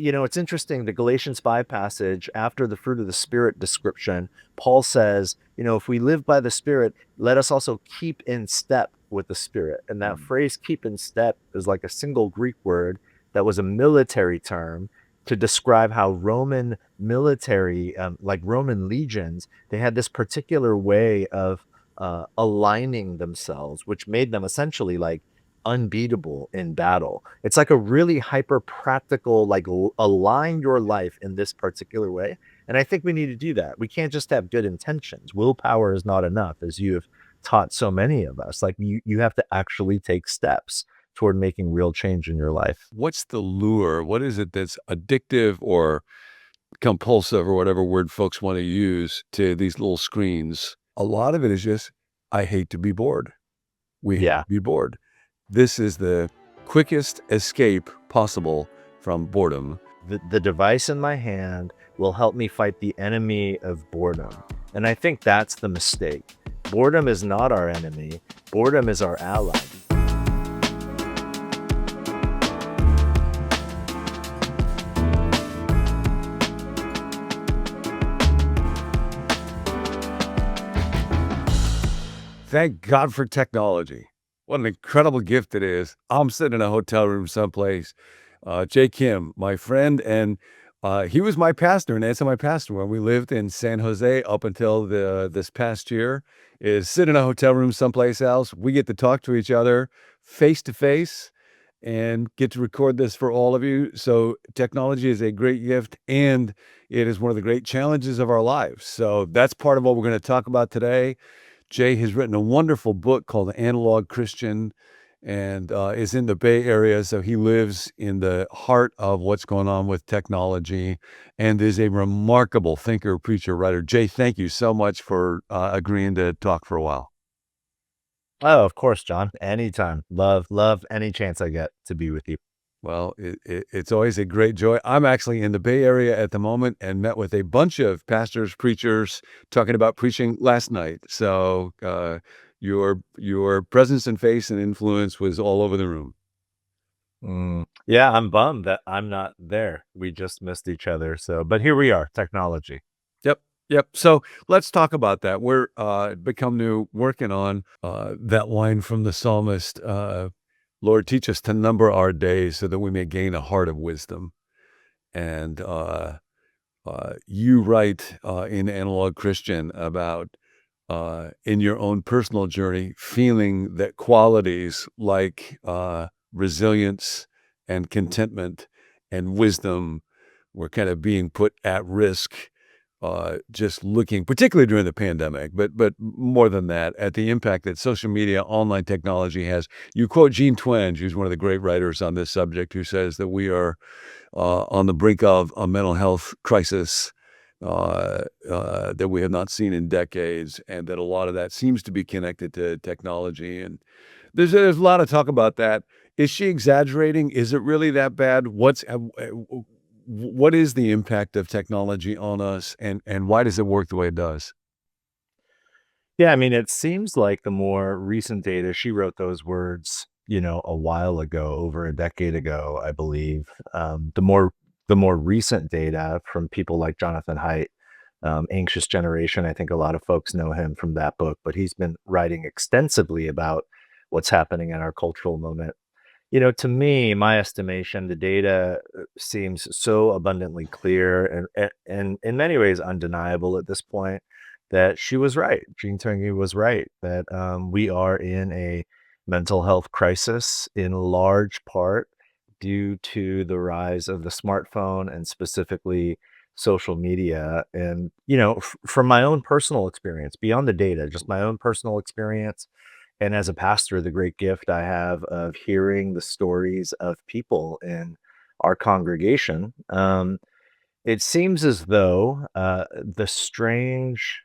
It's interesting. The Galatians 5 passage, after the fruit of the Spirit description, Paul says, if we live by the Spirit, let us also keep in step with the Spirit. And that Mm. phrase, keep in step, is like a single Greek word that was a military term to describe how Roman military, like Roman legions, they had this particular way of aligning themselves, which made them essentially like unbeatable in battle. It's like a really hyper practical, like align your life in this particular way. And I think we need to do that. We can't just have good intentions. Willpower is not enough, as you have taught so many of us. Like you have to actually take steps toward making real change in your life. What's the lure? What is it that's addictive or compulsive or whatever word folks want to use to these little screens? A lot of it is just, I hate to be bored. We hate Yeah. to be bored. This is the quickest escape possible from boredom. The device in my hand will help me fight the enemy of boredom. And I think that's the mistake. Boredom is not our enemy. Boredom is our ally. Thank God for technology. What an incredible gift it is. I'm sitting in a hotel room someplace. Jay Kim, my friend, and he was my pastor, and Nancy, my pastor, when we lived in San Jose up until this past year, is sit in a hotel room someplace else. We get to talk to each other face to face and get to record this for all of you. So technology is a great gift, and it is one of the great challenges of our lives. So that's part of what we're going to talk about today. Jay has written a wonderful book called Analog Christian and is in the Bay Area. So he lives in the heart of what's going on with technology and is a remarkable thinker, preacher, writer. Jay, thank you so much for agreeing to talk for a while. Oh, of course, John. Anytime. Love any chance I get to be with you. Well, it's always a great joy. I'm actually in the Bay Area at the moment and met with a bunch of pastors, preachers talking about preaching last night. So your presence and face and influence was all over the room. Yeah, I'm bummed that I'm not there. We just missed each other. So, but here we are, technology. Yep. Yep. So let's talk about that. We're Become New working on that line from the psalmist. Lord, teach us to number our days so that we may gain a heart of wisdom. And you write in Analog Christian about in your own personal journey, feeling that qualities like resilience and contentment and wisdom were kind of being put at risk, just looking, particularly during the pandemic, but more than that, at the impact that social media, online technology has. You quote Gene Twenge, who's one of the great writers on this subject, who says that we are on the brink of a mental health crisis that we have not seen in decades, and that a lot of that seems to be connected to technology. And there's a lot of talk about that. Is she exaggerating? Is it really that bad? What is the impact of technology on us, and why does it work the way it does? Yeah, I mean, it seems like the more recent data, she wrote those words, a while ago, over a decade ago, I believe. The more recent data from people like Jonathan Haidt, Anxious Generation, I think a lot of folks know him from that book, but he's been writing extensively about what's happening in our cultural moment. To me, my estimation, the data seems so abundantly clear and in many ways undeniable at this point that she was right. Jean Twenge was right that we are in a mental health crisis in large part due to the rise of the smartphone and specifically social media. And, from my own personal experience, beyond the data, just my own personal experience, and as a pastor, the great gift I have of hearing the stories of people in our congregation, it seems as though the strange,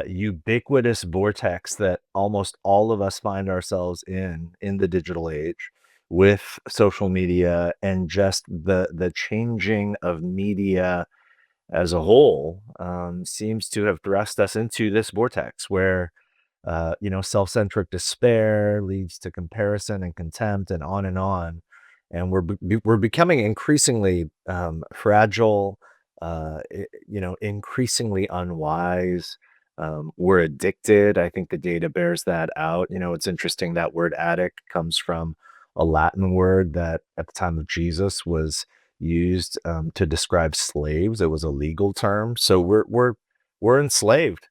ubiquitous vortex that almost all of us find ourselves in the digital age, with social media and just the changing of media as a whole, seems to have thrust us into this vortex where self-centric despair leads to comparison and contempt and on and on. and we're becoming increasingly fragile, increasingly unwise. We're addicted. I think the data bears that out. It's interesting that word addict comes from a Latin word that at the time of Jesus was used to describe slaves. It was a legal term. So we're enslaved.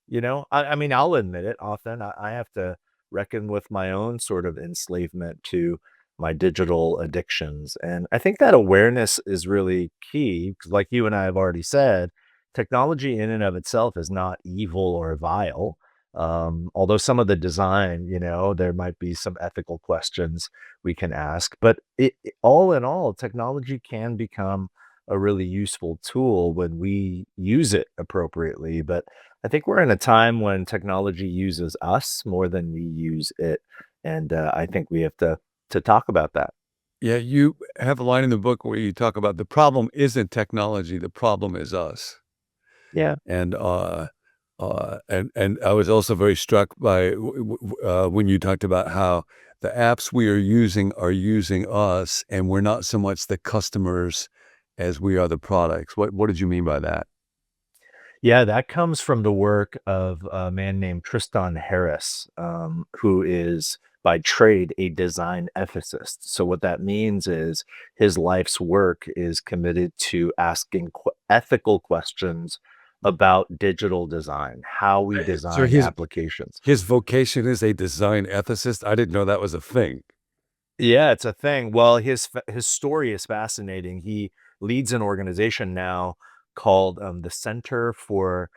I mean, I'll admit it often. I have to reckon with my own sort of enslavement to my digital addictions. And I think that awareness is really key because, like you and I have already said, technology in and of itself is not evil or vile. Although some of the design, there might be some ethical questions we can ask. But all in all, technology can become a really useful tool when we use it appropriately. But I think we're in a time when technology uses us more than we use it. And I think we have to talk about that. Yeah, you have a line in the book where you talk about the problem isn't technology, the problem is us. Yeah. And, and I was also very struck by when you talked about how the apps we are using us, and we're not so much the customers as we are the products. What did you mean by that? Yeah, that comes from the work of a man named Tristan Harris, who is by trade a design ethicist. So what that means is his life's work is committed to asking ethical questions about digital design, how we So design applications. his vocation is a design ethicist? I didn't know that was a thing. Yeah, it's a thing. Well, his story is fascinating. He leads an organization now called the Center for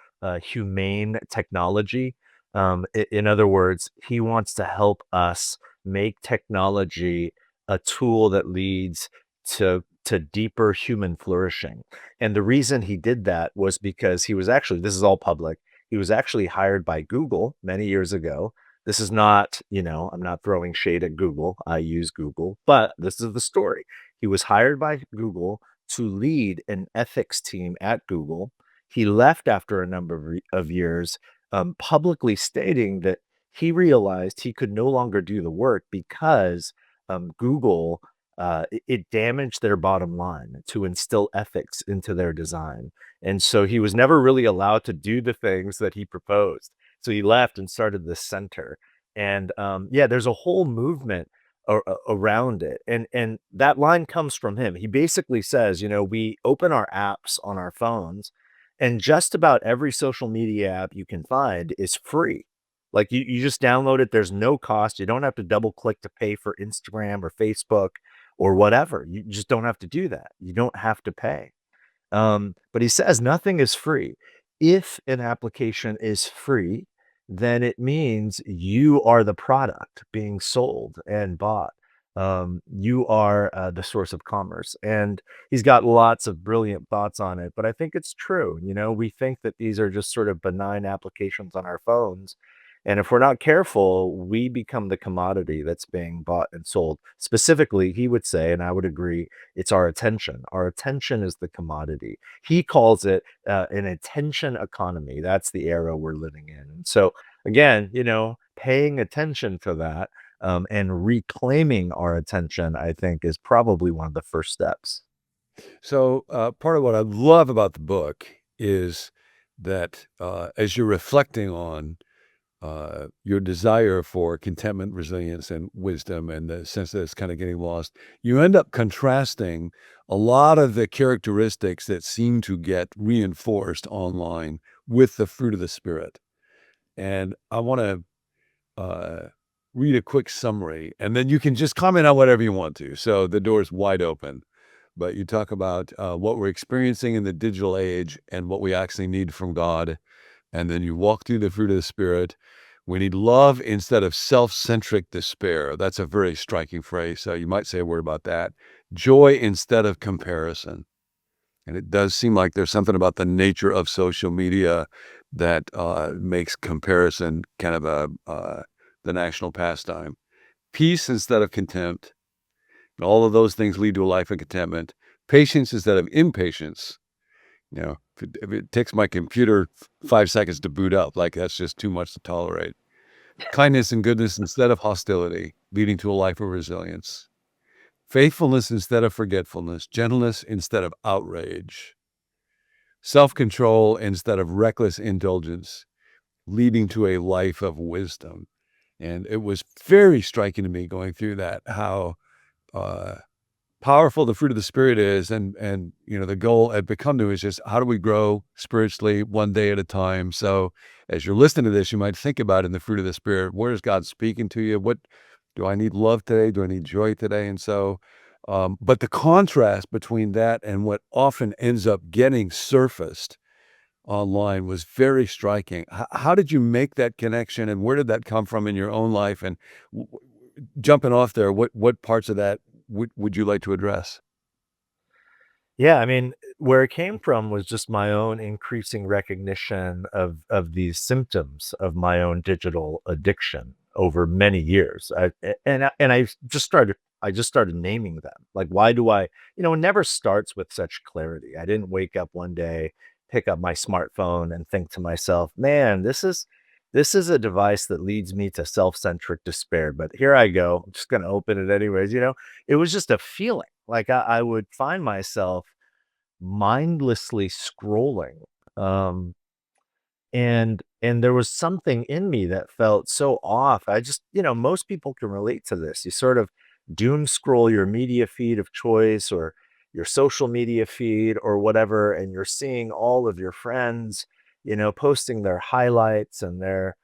Humane Technology. In other words, he wants to help us make technology a tool that leads to deeper human flourishing. And the reason he did that was because he was actually, this is all public. He was actually hired by Google many years ago. This is not, I'm not throwing shade at Google. I use Google, but this is the story. He was hired by Google to lead an ethics team at Google. He left after a number of years, publicly stating that he realized he could no longer do the work because Google it damaged their bottom line to instill ethics into their design, and so he was never really allowed to do the things that he proposed. So he left and started this center. And yeah, there's a whole movement around it. And that line comes from him. He basically says, we open our apps on our phones, and just about every social media app you can find is free. Like you just download it, there's no cost. You don't have to double click to pay for Instagram or Facebook or whatever. You just don't have to do that. You don't have to pay. But he says nothing is free. If an application is free, then it means you are the product being sold and bought. You are the source of commerce. And he's got lots of brilliant thoughts on it. But I think it's true. We think that these are just sort of benign applications on our phones. And if we're not careful, we become the commodity that's being bought and sold. Specifically, he would say, and I would agree, it's our attention. Our attention is the commodity. He calls it an attention economy. That's the era we're living in. And so, again, paying attention to that and reclaiming our attention, I think, is probably one of the first steps. So, part of what I love about the book is that, as you're reflecting on your desire for contentment, resilience, and wisdom, and the sense that it's kind of getting lost, you end up contrasting a lot of the characteristics that seem to get reinforced online with the fruit of the Spirit. And I want to read a quick summary, and then you can just comment on whatever you want to. So the door's wide open. But you talk about what we're experiencing in the digital age and what we actually need from God. And then you walk through the fruit of the Spirit. We need love instead of self-centric despair. That's a very striking phrase. So you might say a word about that. Joy instead of comparison. And it does seem like there's something about the nature of social media that makes comparison kind of the national pastime. Peace instead of contempt. All of those things lead to a life of contentment. Patience instead of impatience. If it takes my computer 5 seconds to boot up, like that's just too much to tolerate. Kindness and goodness instead of hostility, leading to a life of resilience. Faithfulness instead of forgetfulness, gentleness instead of outrage, self-control instead of reckless indulgence, leading to a life of wisdom. And it was very striking to me going through that, how, uh, powerful the fruit of the spirit is, and, the goal at Become New is just how do we grow spiritually one day at a time? So, as you're listening to this, you might think about in the fruit of the spirit, where is God speaking to you? What do I need love today? Do I need joy today? And so, but the contrast between that and what often ends up getting surfaced online was very striking. How did you make that connection, and where did that come from in your own life? And jumping off there, what parts of that would you like to address? Yeah, I mean, where it came from was just my own increasing recognition of these symptoms of my own digital addiction over many years. And I just started naming them. Like, why do I, it never starts with such clarity. I didn't wake up one day, pick up my smartphone and think to myself, man, this is a device that leads me to self-centric despair. But here I go. I'm just gonna open it anyways. It was just a feeling. Like I would find myself mindlessly scrolling, um, and there was something in me that felt so off. Most people can relate to this. You sort of doom scroll your media feed of choice or your social media feed or whatever, and you're seeing all of your friends, posting their highlights and their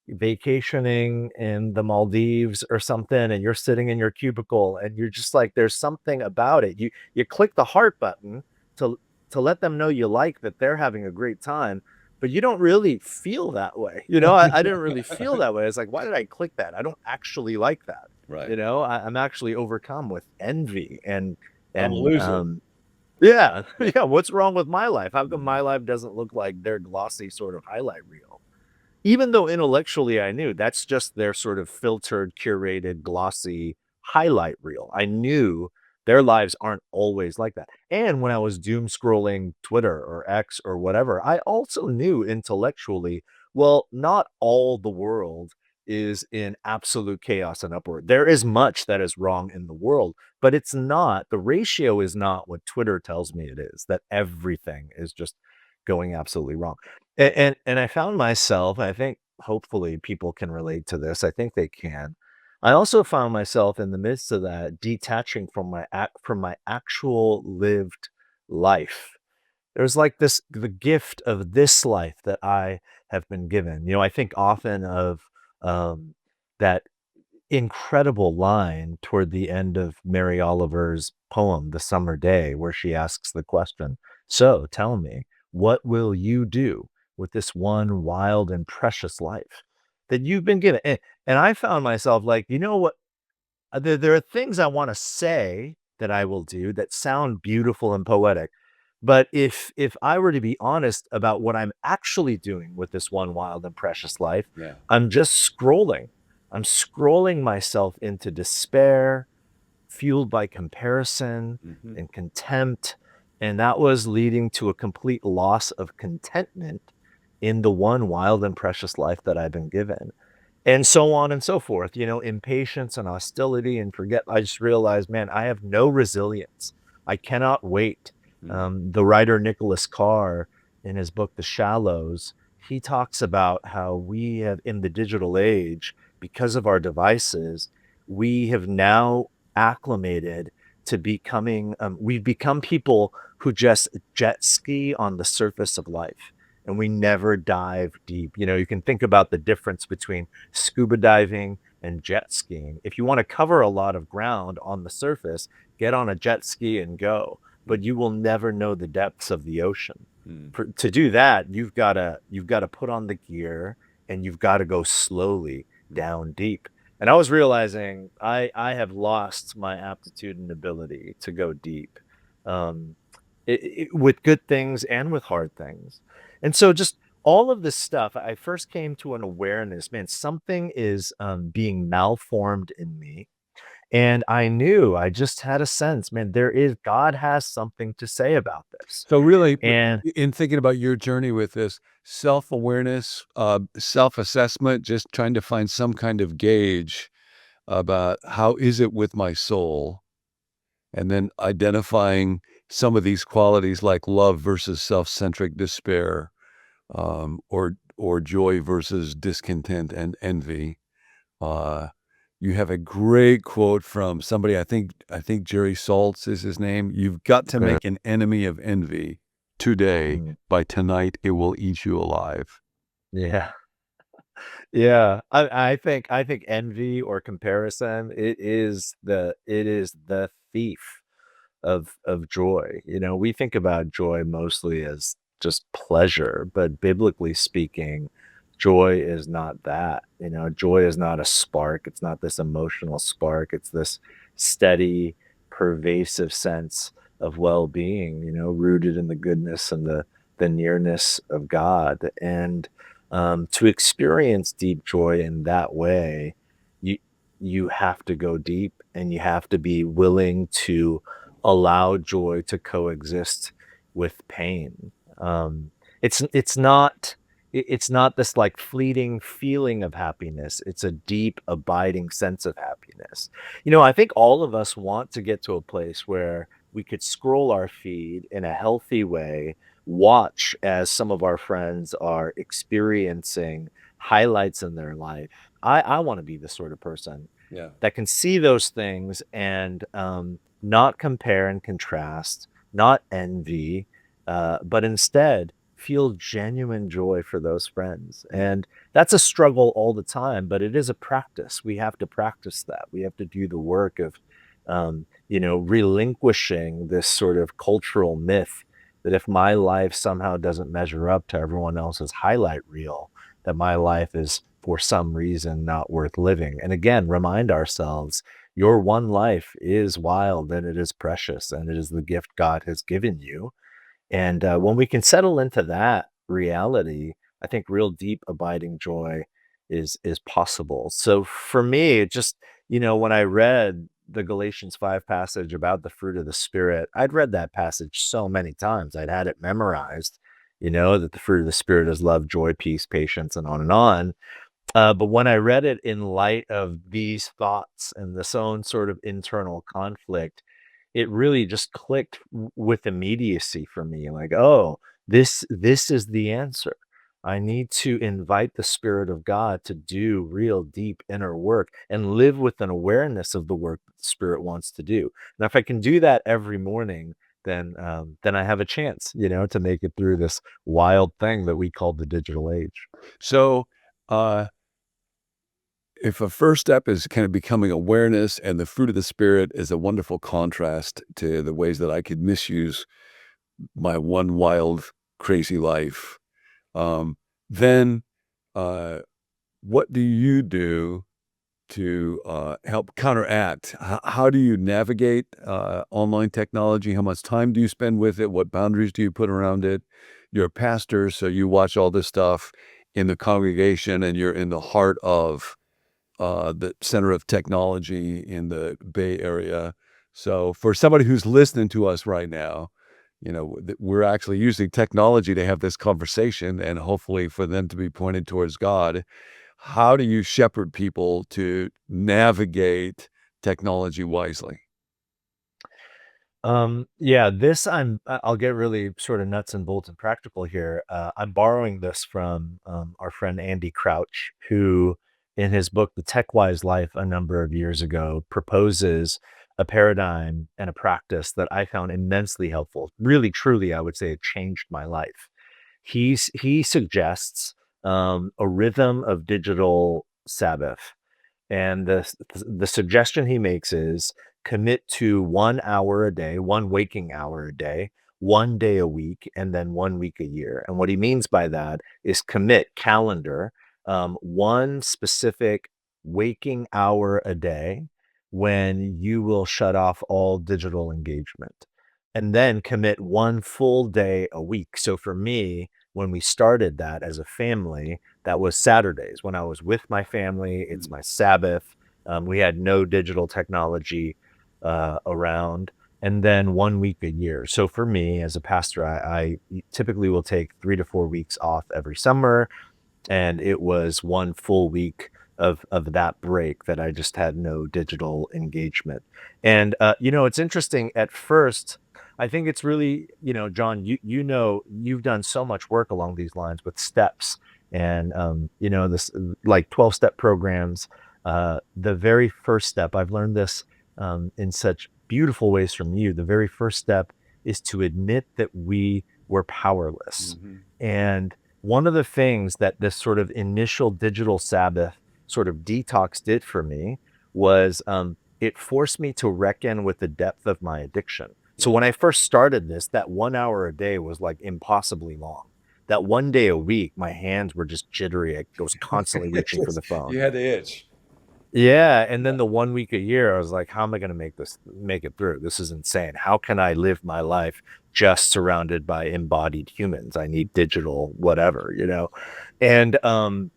vacationing in the Maldives or something, and you're sitting in your cubicle and you're just like, there's something about it. You click the heart button to to let them know you like that they're having a great time, but you don't really feel that way. I didn't really feel that way. It's like, why did I click that? I don't actually like that. Right. I'm actually overcome with envy I'm a and loser. yeah, Yeah. yeah. What's wrong with my life? How come my life doesn't look like their glossy sort of highlight reel? Even though intellectually I knew that's just their sort of filtered, curated, glossy highlight reel. I knew their lives aren't always like that. And when I was doom scrolling Twitter or X or whatever, I also knew intellectually, well, not all the world is in absolute chaos and uproar. There is much that is wrong in the world, but the ratio is not what Twitter tells me it is, that everything is just going absolutely wrong. And I found myself, I think hopefully people can relate to this. I think they can. I also found myself in the midst of that detaching from my actual lived life. There's like the gift of this life that I have been given. I think often of that incredible line toward the end of Mary Oliver's poem, The Summer Day, where she asks the question, "So tell me, what will you do with this one wild and precious life that you've been given?" And I found myself like, you know what? There are things I want to say that I will do that sound beautiful and poetic. But if I were to be honest about what I'm actually doing with this one wild and precious life, Yeah. I'm just scrolling. I'm scrolling myself into despair, fueled by comparison Mhm. and contempt. And that was leading to a complete loss of contentment in the one wild and precious life that I've been given. And so on and so forth, impatience and hostility and forget. I just realized, man, I have no resilience. I cannot wait. Mm. The writer Nicholas Carr, in his book The Shallows, he talks about how we have, in the digital age, because of our devices, we have now acclimated to we've become people who just jet ski on the surface of life, and we never dive deep. You can think about the difference between scuba diving and jet skiing. If you want to cover a lot of ground on the surface, get on a jet ski and go, but you will never know the depths of the ocean. Mm. To do that, you've got to put on the gear and you've got to go slowly Mm. down deep. And I was realizing I have lost my aptitude and ability to go deep, um, with good things and with hard things. And so just all of this stuff, I first came to an awareness, man, something is being malformed in me. And I just had a sense, man, God has something to say about this. So really, And in thinking about your journey with this, self-awareness, self-assessment, just trying to find some kind of gauge about how is it with my soul, and then identifying some of these qualities like love versus self-centric despair, or joy versus discontent and envy. Uh, you have a great quote from somebody, I think Jerry Saltz is his name. "You've got to Okay. make an enemy of envy today. Mm, By tonight, it will eat you alive." yeah. Yeah, I think envy or comparison, it is the thief of joy. You know, we think about joy mostly as just pleasure, but biblically speaking, joy is not that. You know, joy is not a spark. It's not this emotional spark. It's this steady, pervasive sense of well-being, you know, rooted in the goodness and the nearness of God. And to experience deep joy in that way, you you have to go deep and you have to be willing to allow joy to coexist with pain. It's not this like fleeting feeling of happiness. It's a deep, abiding sense of happiness. You know, I think all of us want to get to a place where we could scroll our feed in a healthy way, watch as some of our friends are experiencing highlights in their life. I want to be the sort of person Yeah. that can see those things and not compare and contrast, not envy, but instead feel genuine joy for those friends. And that's a struggle all the time, but it is a practice. We have to practice that. We have to do the work of, relinquishing this sort of cultural myth that if my life somehow doesn't measure up to everyone else's highlight reel, that my life is for some reason not worth living. And again, remind ourselves your one life is wild and it is precious and it is the gift God has given you. And when we can settle into that reality, I think real deep abiding joy is possible. So for me, it just, when I read the Galatians 5 passage about the fruit of the spirit, I'd read that passage so many times. I'd had it memorized, that the fruit of the spirit is love, joy, peace, patience, and on and on. But when I read it in light of these thoughts and this own sort of internal conflict, it really just clicked with immediacy for me. Like, oh, this is the answer. I need to invite the Spirit of God to do real deep inner work and live with an awareness of the work that the Spirit wants to do. And if I can do that every morning, then I have a chance, to make it through this wild thing that we call the digital age. So, uh, if a first step is kind of becoming awareness, and the fruit of the spirit is a wonderful contrast to the ways that I could misuse my one wild, crazy life, um, then, uh, what do you do to help counteract? How do you navigate online technology? How much time do you spend with it? What boundaries do you put around it? You're a pastor, so you watch all this stuff in the congregation, and you're in the heart of the center of technology in the Bay Area. So for somebody who's listening to us right now, we're actually using technology to have this conversation, and hopefully for them to be pointed towards God. How do you shepherd people to navigate technology wisely? Yeah, this I'll get really sort of nuts and bolts and practical here. I'm borrowing this from our friend Andy Crouch, who in his book The Tech Wise Life a number of years ago proposes a paradigm and a practice that I found immensely helpful. Really, truly, I would say it changed my life. He suggests a rhythm of digital Sabbath. And the suggestion he makes is commit to 1 hour a day, 1 waking hour a day, 1 day a week, and then 1 week a year. And what he means by that is commit calendar, 1 specific waking hour a day when you will shut off all digital engagement. And then commit 1 full day a week. So for me, when we started that as a family, that was Saturdays when I was with my family. It's Mm. my Sabbath. We had no digital technology around, and then 1 week a year. So for me as a pastor, I typically will take 3 to 4 weeks off every summer, and it was 1 full week of that break that I just had no digital engagement. And it's interesting at first. I think it's really, John, you've done so much work along these lines with steps and this like 12-step programs. The very first step, I've learned this in such beautiful ways from you. The very first step is to admit that we were powerless. Mhm. And one of the things that this sort of initial digital Sabbath sort of detox did for me was it forced me to reckon with the depth of my addiction. Yeah. So when I first started this, that 1 hour a day was like impossibly long. That one day a week, my hands were just jittery. I was constantly It's reaching for the just phone. you had the itch. Yeah, and Yeah. then the 1 week a year, I was like, "How am I gonna make it through? This is insane. How can I live my life just surrounded by embodied humans? I need digital whatever," you know? And, and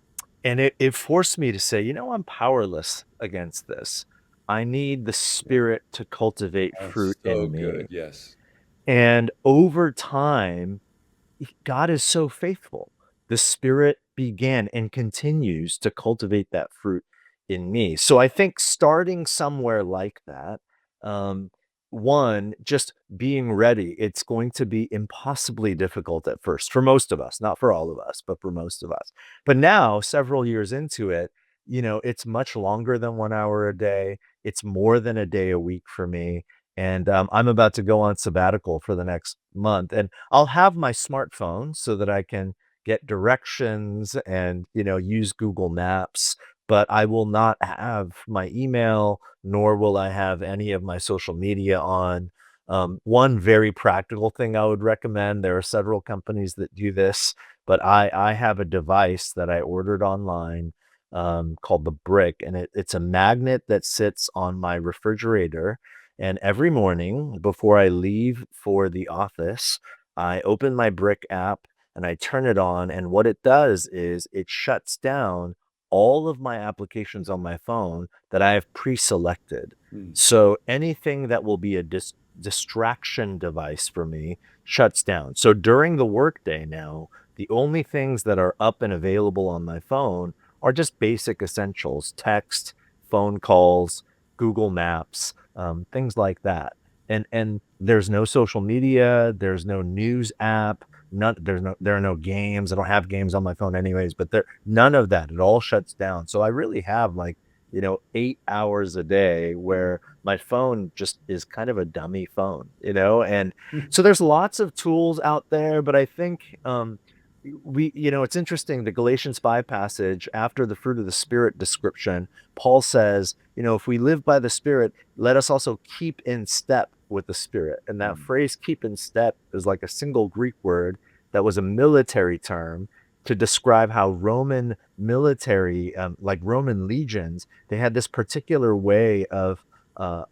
it forced me to say, I'm powerless against this. I need the Yeah. spirit to cultivate Oh, fruit so in good, me." yes. And over time, God is so faithful. The Spirit began and continues to cultivate that fruit in me. So I think starting somewhere like that, um, one, just being ready, it's going to be impossibly difficult at first for most of us, not for all of us, but for most of us. But now, several years into it, it's much longer than 1 hour a day. It's more than a day a week for me. And I'm about to go on sabbatical for the next month. And I'll have my smartphone so that I can get directions and, use Google Maps, but I will not have my email, nor will I have any of my social media on. One very practical thing I would recommend, there are several companies that do this, but I have a device that I ordered online called the Brick, and it's a magnet that sits on my refrigerator. And every morning before I leave for the office, I open my Brick app and I turn it on. And what it does is it shuts down all of my applications on my phone that I have pre-selected. Mm. So anything that will be a distraction device for me shuts down. So during the workday now, the only things that are up and available on my phone are just basic essentials: text, phone calls, Google Maps, things like that. And there's no social media, there's no news app, there are no games. I don't have games on my phone anyways, but there none of that. It all shuts down. So I really have like, 8 hours a day where my phone just is kind of a dummy phone, and so there's lots of tools out there, but I think it's interesting. The Galatians 5 passage, after the fruit of the Spirit description, Paul says, if we live by the Spirit, let us also keep in step with the Spirit. And that Mm. phrase, keep in step, is like a single Greek word that was a military term to describe how Roman military, like Roman legions, they had this particular way of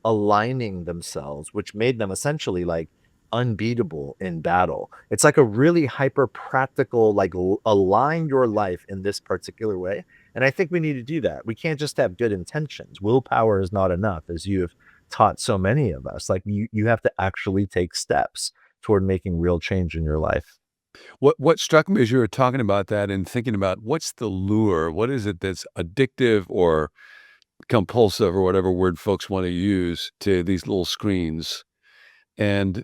aligning themselves, which made them essentially like unbeatable in battle. It's like a really hyper practical, like align your life in this particular way. And I think we need to do that. We can't just have good intentions. Willpower is not enough, as you have taught so many of us. Like you have to actually take steps toward making real change in your life. What struck me as you were talking about that and thinking about what's the lure? What is it that's addictive or compulsive or whatever word folks wanna use to these little screens? And,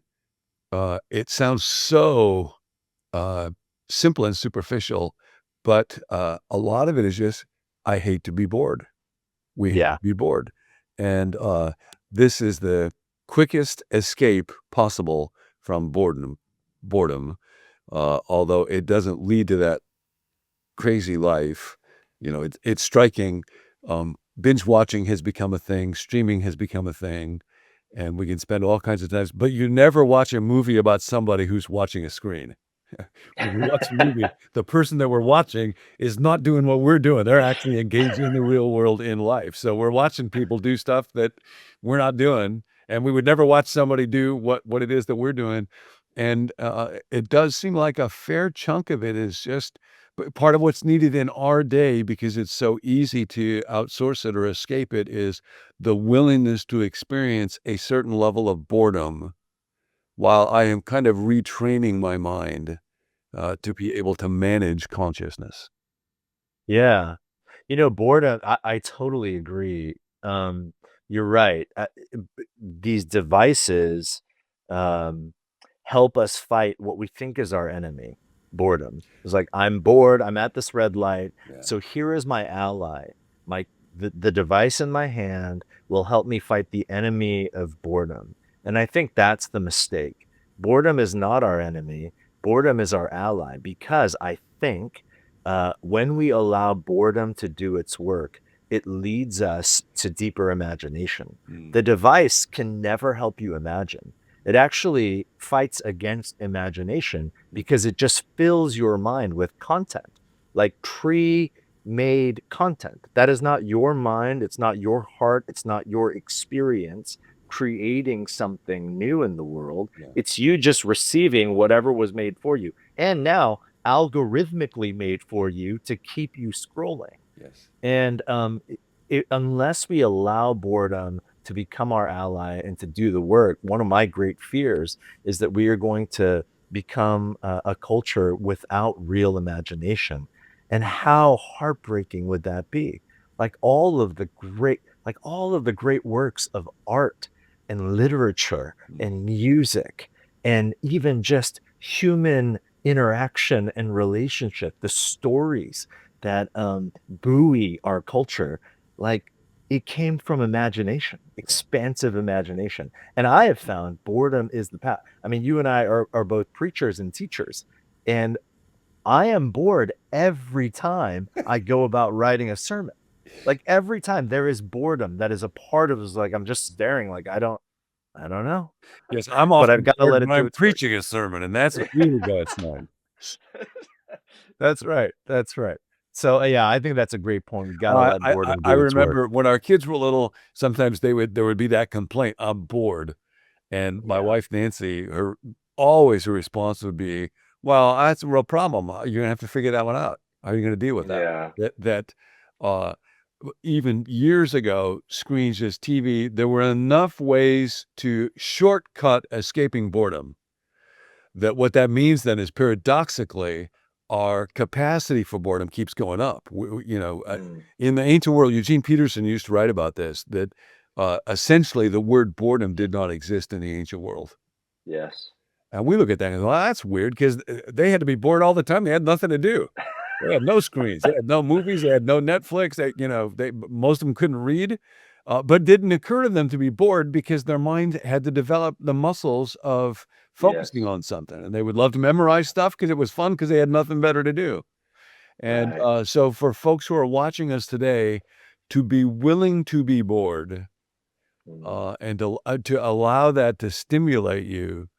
it sounds so, uh, simple and superficial, but, a lot of it is just, "I hate to be bored." We hate Yeah. to be bored. And, this is the quickest escape possible from boredom, although it doesn't lead to that crazy life. It's striking. Binge watching has become a thing, streaming has become a thing, and we can spend all kinds of times, but you never watch a movie about somebody who's watching a screen. When we watch a movie, the person that we're watching is not doing what we're doing. They're actually engaged in the real world in life. So we're watching people do stuff that we're not doing, and we would never watch somebody do what it is that we're doing. And it does seem like a fair chunk of it is just part of what's needed in our day because it's so easy to outsource it or escape it is the willingness to experience a certain level of boredom while I am kind of retraining my mind to be able to manage consciousness. Yeah. Boredom, I totally agree. You're right. These devices um, help us fight what we think is our enemy, boredom. It's like, I'm bored, I'm at this red light, Yeah. so here is my ally. My the device in my hand will help me fight the enemy of boredom. And I think that's the mistake. Boredom is not our enemy. Boredom is our ally because I think when we allow boredom to do its work, it leads us to deeper imagination. Mm, The device can never help you imagine. It actually fights against imagination mm, because it just fills your mind with content, like pre-made content. That is not your mind, it's not your heart, it's not your experience creating something new in the world. yeah. It's you just receiving whatever was made for you. And now algorithmically made for you to keep you scrolling. Yes. And unless we allow boredom to become our ally and to do the work, one of my great fears is that we are going to become a culture without real imagination. And how heartbreaking would that be? Like all of the great works of art and literature Mm, and music and even just human interaction and relationship, the stories that buoy our culture, like it came from imagination, yeah. expansive imagination. And I have found boredom is the path. I mean, you and I are both preachers and teachers, and I am bored every time I go about writing a sermon. Like every time there is boredom that is a part of it. Is like I'm just staring, like I don't know, Yes, I'm but often I've got to bored let when it do I'm its work. preaching a sermon, and that's a really bad sign. That's right. That's right. So yeah, I think that's a great point. We got to I let I I boredom I do its work. remember when our kids were little, sometimes there would be that complaint, "I'm bored." And my Yeah. wife, Nancy, her response would be, "Well, that's a real problem. You're gonna have to figure that one out. How are you gonna deal with that?" Yeah. Uh, even years ago, screens, just TV, there were enough ways to shortcut escaping boredom that what that means then is paradoxically, our capacity for boredom keeps going up. Mm. In the ancient world, Eugene Peterson used to write about this, that essentially the word boredom did not exist in the ancient world. Yes. And we look at that and go, well, that's weird because they had to be bored all the time. They had nothing to do. They had no screens. They had no movies. They had no Netflix. Most of them couldn't read, but it didn't occur to them to be bored because their mind had to develop the muscles of focusing Yes. on something. And they would love to memorize stuff because it was fun because they had nothing better to do. And Right. so for folks who are watching us today, to be willing to be bored Mm. and to allow that to stimulate you,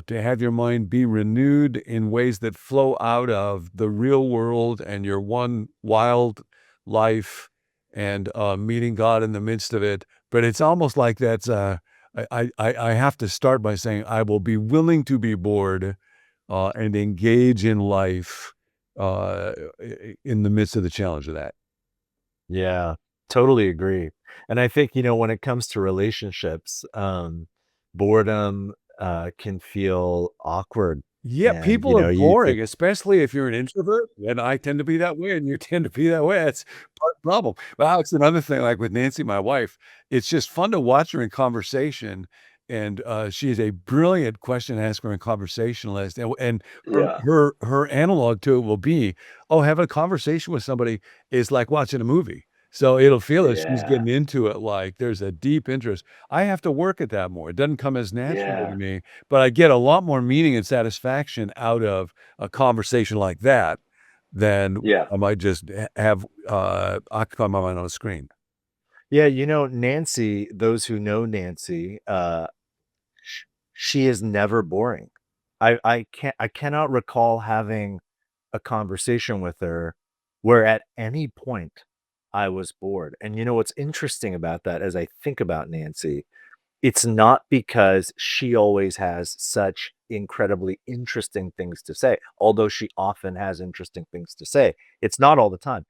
to have your mind be renewed in ways that flow out of the real world and your one wild life and meeting God in the midst of it. But it's almost like that's I have to start by saying I will be willing to be bored and engage in life in the midst of the challenge of that. Yeah, totally agree. And I think, when it comes to relationships, boredom can feel awkward. Yeah, And, people are you think, boring, especially if you're an introvert, and I tend to be that way, and you tend to be that way. That's part of the problem. Well, it's another thing, like with Nancy, my wife, it's just fun to watch her in conversation, and, she is a brilliant question asker and conversationalist, and yeah, her analog to it will be, oh, having a conversation with somebody is like watching a movie. So it'll feel that she's yeah, getting into it like there's a deep interest. I have to work at that more. It doesn't come as naturally to yeah, me, but I get a lot more meaning and satisfaction out of a conversation like that than yeah. I might just have, occupy my mind on a screen. Yeah, Nancy, those who know Nancy, sh she is never boring. I cannot recall having a conversation with her where at any point I was bored. And what's interesting about that as I think about Nancy, it's not because she always has such incredibly interesting things to say, although she often has interesting things to say. It's not all the time.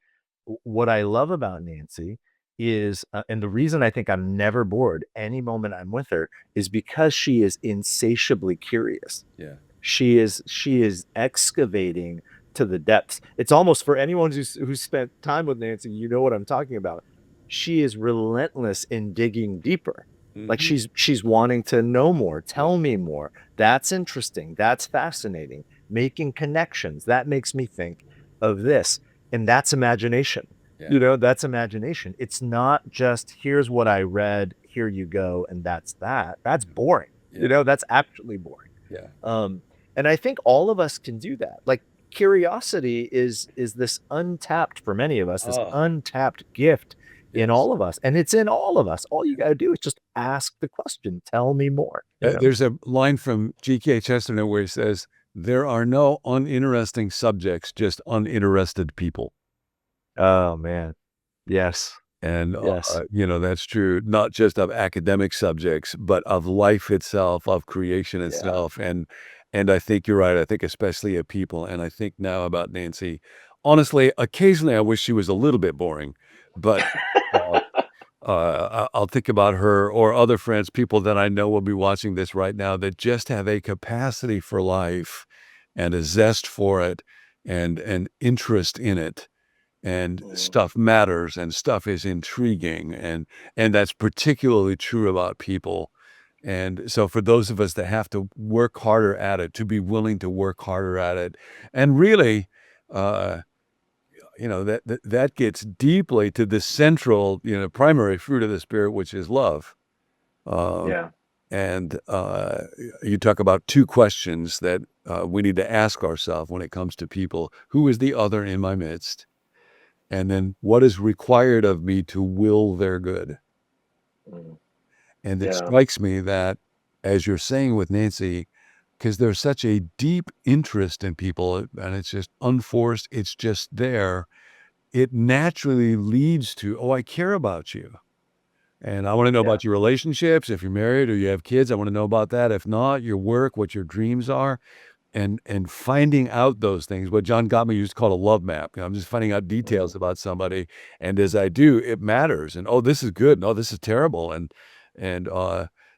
What I love about Nancy is, and the reason I think I'm never bored any moment I'm with her is because she is insatiably curious. Yeah. She is excavating to the depths. It's almost for anyone who's spent time with Nancy, you know what I'm talking about. She is relentless in digging deeper. Like Mhm. she's wanting to know more, Yeah, tell me more. That's interesting. That's fascinating. Making connections. That makes me think of this. And that's imagination. yeah, You know, that's imagination. It's not just here's what I read, here you go, and that's that. That's boring. yeah, You know, that's actually boring. yeah. Um, and I think all of us can do that. Like curiosity is this untapped for many of us, this Oh, untapped gift in yes. all of us. And it's in all of us. All you got to do is just ask the question, tell me more, you know? There's a line from G.K. Chesterton where he says, "There are no uninteresting subjects, just uninterested people." Oh man. Yes. And, Yes. that's true, not just of academic subjects, but of life itself, of creation Yeah. itself, and I think you're right, I think especially of people, and I think now about Nancy. Honestly, occasionally, I wish she was a little bit boring, but, uh I'll think about her or other friends, people that I know will be watching this right now that just have a capacity for life and a zest for it and an interest in it, and Mm, stuff matters and stuff is intriguing, and that's particularly true about people. And so for those of us that have to work harder at it, to be willing to work harder at it, and really, uh that gets deeply to the central, primary fruit of the Spirit, which is love. Um, yeah. and you talk about two questions that we need to ask ourselves when it comes to people: who is the other in my midst? And then what is required of me to will their good? Mm, And it yeah. strikes me that, as you're saying with Nancy, because there's such a deep interest in people, and it's just unforced, it's just there, it naturally leads to, "Oh, I care about you, and I wanna know Yeah. about your relationships. If you're married or you have kids, I wanna know about that. If not, your work, what your dreams are." And finding out those things, what John Gottman used to call a love map. I'm just finding out details Mm, about somebody, and as I do, it matters, and, "Oh, this is good, no, this is terrible," and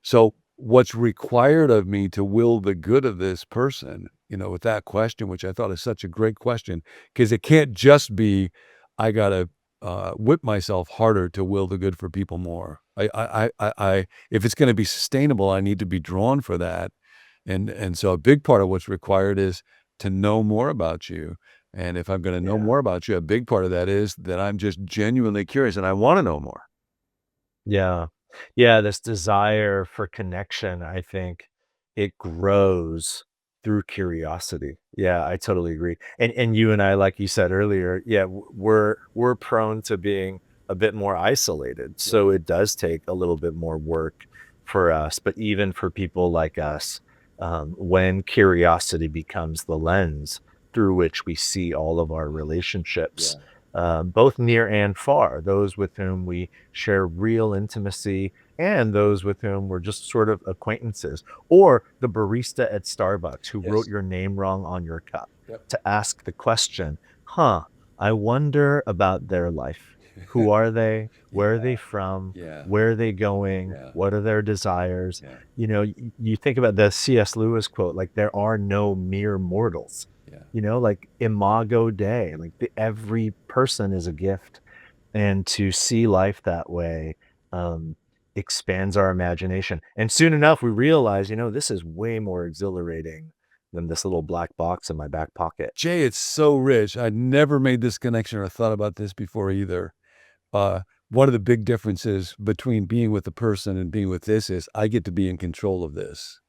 so what's required of me to will the good of this person, with that question, which I thought is such a great question, because it can't just be, I gotta, whip myself harder to will the good for people more. I if it's gonna be sustainable, I need to be drawn for that, and so a big part of what's required is to know more about you. And if I'm gonna know yeah. more about you, a big part of that is that I'm just genuinely curious and I wanna know more. Yeah. Yeah, this desire for connection, I think it grows through curiosity. Yeah, I totally agree. And you and I, like you said earlier, yeah, we're prone to being a bit more isolated. Yeah. So it does take a little bit more work for us. But even for people like us, when curiosity becomes the lens through which we see all of our relationships, Yeah. both near and far, those with whom we share real intimacy and those with whom we're just sort of acquaintances, or the barista at Starbucks who wrote Yes. your name wrong on your cup, Yep. to ask the question, huh, I wonder about their life. Who are they? Where are Yeah, they from? yeah, Where are they going? yeah, What are their desires? yeah, You know, you think about the C.S. Lewis quote, like, there are no mere mortals, yeah, you know, like imago Dei, like every person is a gift. And to see life that way, um, expands our imagination. And soon enough, we realize, this is way more exhilarating than this little black box in my back pocket. Jay, it's so rich. I'd never made this connection or thought about this before either. Uh, One of the big differences between being with a person and being with this is I get to be in control of this.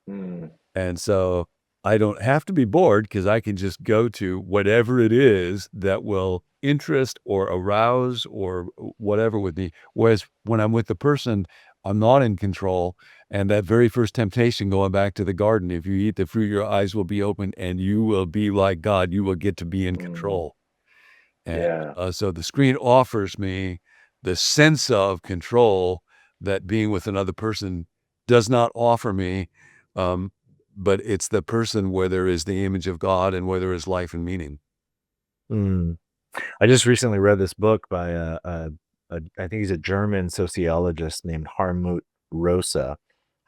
Mm, And so I don't have to be bored because I can just go to whatever it is that will interest or arouse or whatever with me. Whereas when I'm with the person, I'm not in control. And that very first temptation, going back to the garden, if you eat the fruit, your eyes will be open and you will be like God. You will get to be in mm, control. And yeah. so the screen offers me the sense of control that being with another person does not offer me. Um, but it's the person where there is the image of God and where there is life and meaning. Mm. I just recently read this book by I think he's a German sociologist named Harmut Rosa.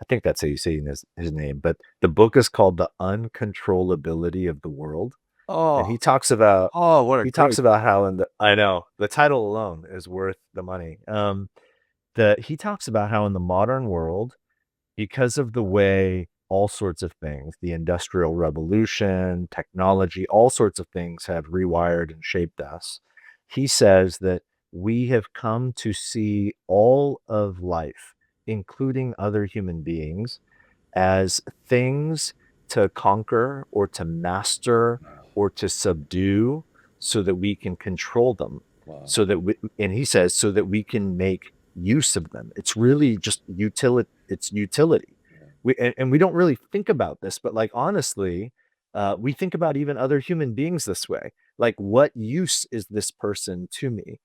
I think that's how you say his name. But the book is called The Uncontrollability of the World. And Oh, oh, what a he talks great about how in the I know, the title alone is worth the money. He talks about how in the modern world, because of the way all sorts of things, the industrial revolution, technology, all sorts of things have rewired and shaped us. He says that we have come to see all of life, including other human beings, as things to conquer or to master wow, or to subdue so that we can control them. wow, So that we, and he says, so that we can make use of them. It's really just utility. It's utility. yeah, And we don't really think about this, but like honestly, we think about even other human beings this way. Like, what use is this person to me?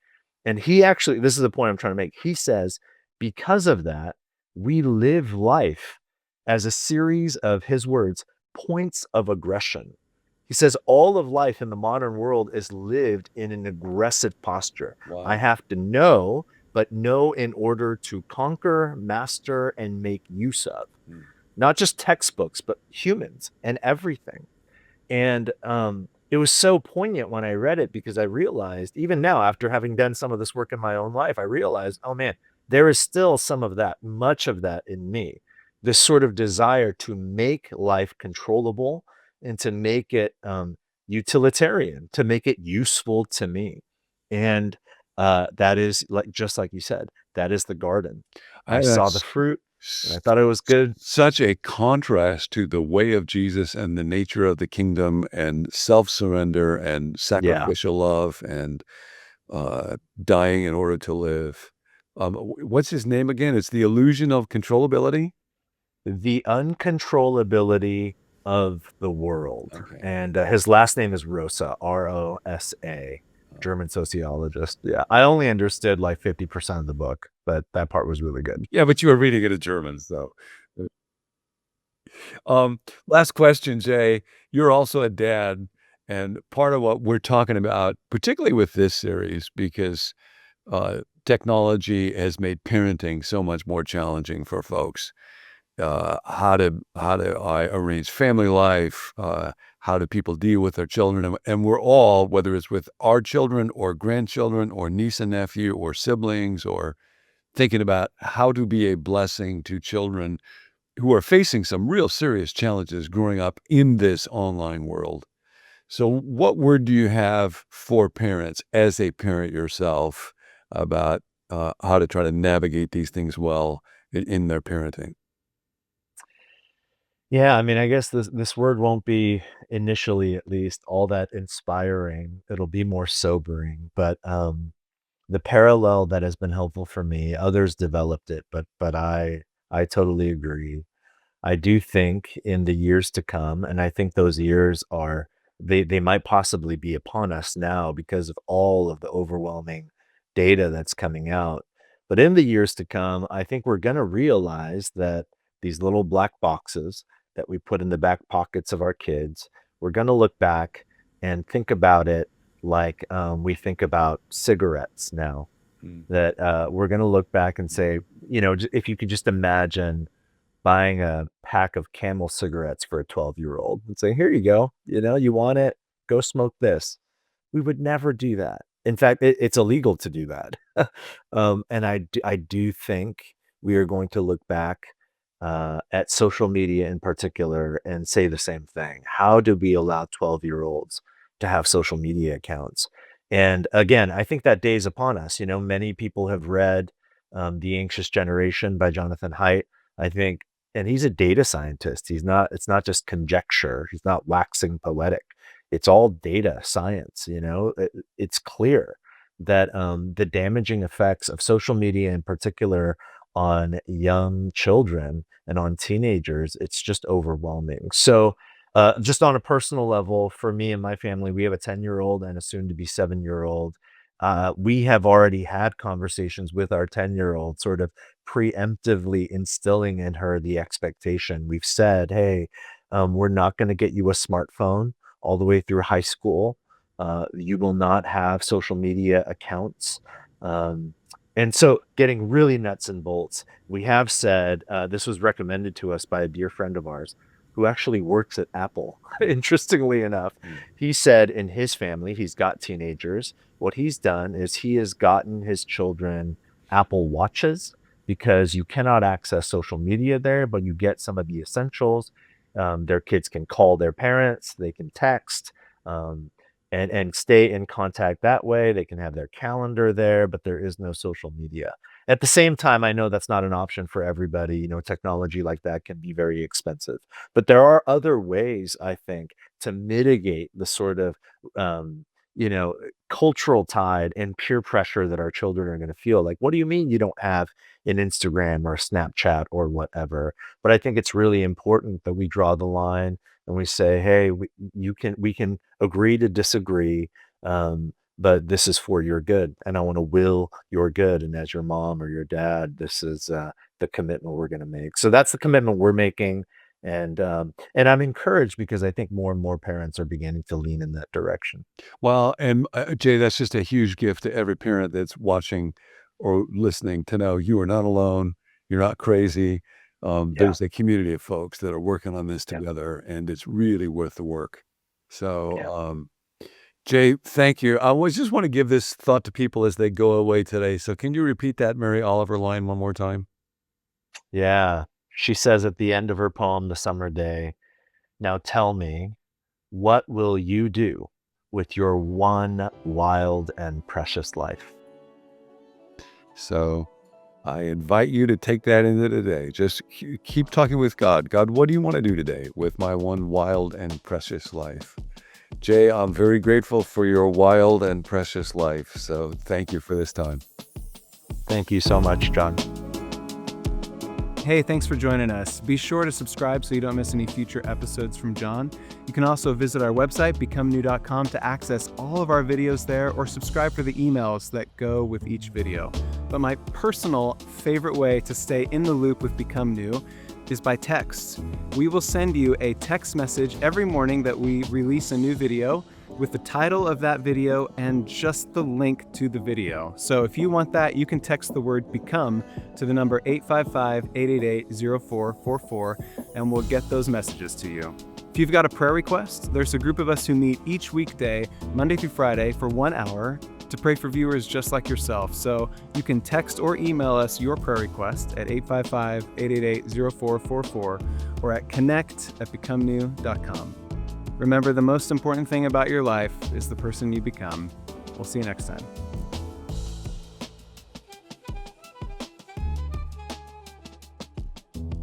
And he actually, this is the point I'm trying to make. He says, because of that, we live life as a series of his words, points of aggression. He says all of life in the modern world is lived in an aggressive posture. I wow, have to know, but know in order to conquer, master, and make use of. mm, Not just textbooks, but humans and everything. And, it was so poignant when I read it because I realized, even now, after having done some of this work in my own life, I realized, oh man, there is still some of that, much of that in me. This sort of desire to make life controllable and to make it utilitarian, to make it useful to me. And that is like just like you said, that is the garden. I saw the that's fruit and I s thought it was good. such a contrast to the way of Jesus and the nature of the kingdom and self-surrender and Yeah. sacrificial love and, uh, dying in order to live. What's his name again? It's The Illusion of Controllability? The uncontrollability of the world, Okay. and, his last name is Rosa, Rosa, Uh, German sociologist. Yeah, I only understood, like, 50% of the book, but that part was really good. yeah, but you were reading it in German, so, last question, Jay. You're also a dad, and part of what we're talking about, particularly with this series, because technology has made parenting so much more challenging for folks. How do I arrange family life? How do people deal with their children? And we're all, whether it's with our children or grandchildren or niece and nephew or siblings, or thinking about how to be a blessing to children who are facing some real serious challenges growing up in this online world. So, what word do you have for parents as a parent yourself about how to try to navigate these things well in their parenting? Yeah, I mean, I guess this word won't be, initially at least, all that inspiring. It'll be more sobering, but, the parallel that has been helpful for me, others developed it, but I totally agree. I do think in the years to come, and I think those years are they might possibly be upon us now because of all of the overwhelming data that's coming out. But in the years to come, I think we're gonna realize that these little black boxes that we put in the back pockets of our kids, we're gonna look back and think about it like we think about cigarettes now. Mm, That we're gonna look back and say, if you could just imagine buying a pack of Camel cigarettes for a 12-year-old and say, "Here you go, you want it? Go smoke this." We would never do that. In fact, it's illegal to do that. And I do think we are going to look back, at social media in particular and say the same thing. How do we allow 12-year-olds to have social media accounts? And again, I think that day is upon us. Many people have read, The Anxious Generation by Jonathan Haidt. I think, and he's a data scientist. It's not just conjecture. He's not waxing poetic. It's all data science. It's clear that the damaging effects of social media in particular on young children and on teenagers, it's just overwhelming. So, just on a personal level, for me and my family, we have a 10-year-old and a soon to be 7-year-old. We have already had conversations with our 10-year-old, sort of preemptively instilling in her the expectation. We've said, hey, we're not going to get you a smartphone all the way through high school. You will not have social media accounts. Um, and so, getting really nuts and bolts, we have said, this was recommended to us by a dear friend of ours who actually works at Apple. Interestingly enough, Mm. he said in his family, he's got teenagers. What he's done is he has gotten his children Apple Watches because you cannot access social media there, but you get some of the essentials. Their kids can call their parents, they can text, um, and stay in contact that way. They can have their calendar there, but there is no social media. At the same time, I know that's not an option for everybody. Technology like that can be very expensive, but there are other ways, I think, to mitigate the sort of um, you know cultural tide and peer pressure that our children are going to feel. Like, what do you mean you don't have an Instagram or a Snapchat or whatever? But I think it's really important that we draw the line and we say, hey, we can agree to disagree, but this is for your good, and I want to will your good. And as your mom or your dad, this is the commitment we're going to make. So that's the commitment we're making, and I'm encouraged because I think more and more parents are beginning to lean in that direction. Well, and, Jay, that's just a huge gift to every parent that's watching or listening to know you are not alone. You're not crazy. Yeah, There's a community of folks that are working on this yeah, together, and it's really worth the work. So, yeah. Jay, thank you. I was just want to give this thought to people as they go away today. So, can you repeat that Mary Oliver line one more time? Yeah. She says at the end of her poem, The Summer Day, "Now tell me, what will you do with your one wild and precious life?" So, I invite you to take that into today. Just keep talking with God. God, what do you want to do today with my one wild and precious life? Jay, I'm very grateful for your wild and precious life. So thank you for this time. Thank you so much, John. Hey, thanks for joining us. Be sure to subscribe so you don't miss any future episodes from John. You can also visit our website, becomenew.com, to access all of our videos there, or subscribe for the emails that go with each video. But my personal favorite way to stay in the loop with Become New is by text. We will send you a text message every morning that we release a new video with the title of that video and just the link to the video. So if you want that, you can text the word BECOME to the number 855-888-0444, and we'll get those messages to you. If you've got a prayer request, there's a group of us who meet each weekday, Monday through Friday, for 1 hour to pray for viewers just like yourself. So you can text or email us your prayer request at 855-888-0444 or at connect@becomenew.com. Remember, the most important thing about your life is the person you become. We'll see you next time.